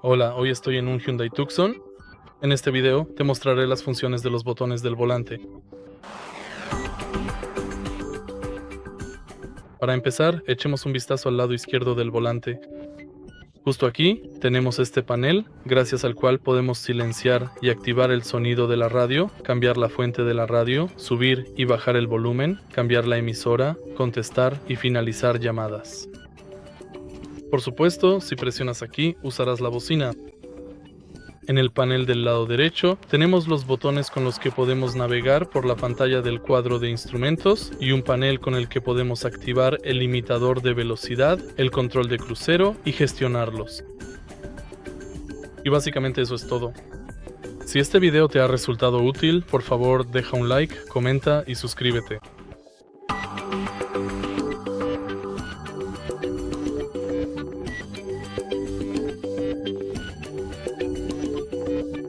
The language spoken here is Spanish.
Hola, hoy estoy en un Hyundai Tucson. En este video te mostraré las funciones de los botones del volante. Para empezar, echemos un vistazo al lado izquierdo del volante. Justo aquí tenemos este panel, gracias al cual podemos silenciar y activar el sonido de la radio, cambiar la fuente de la radio, subir y bajar el volumen, cambiar la emisora, contestar y finalizar llamadas. Por supuesto, si presionas aquí, usarás la bocina. En el panel del lado derecho tenemos los botones con los que podemos navegar por la pantalla del cuadro de instrumentos y un panel con el que podemos activar el limitador de velocidad, el control de crucero y gestionarlos. Y básicamente eso es todo. Si este video te ha resultado útil, por favor deja un like, comenta y suscríbete.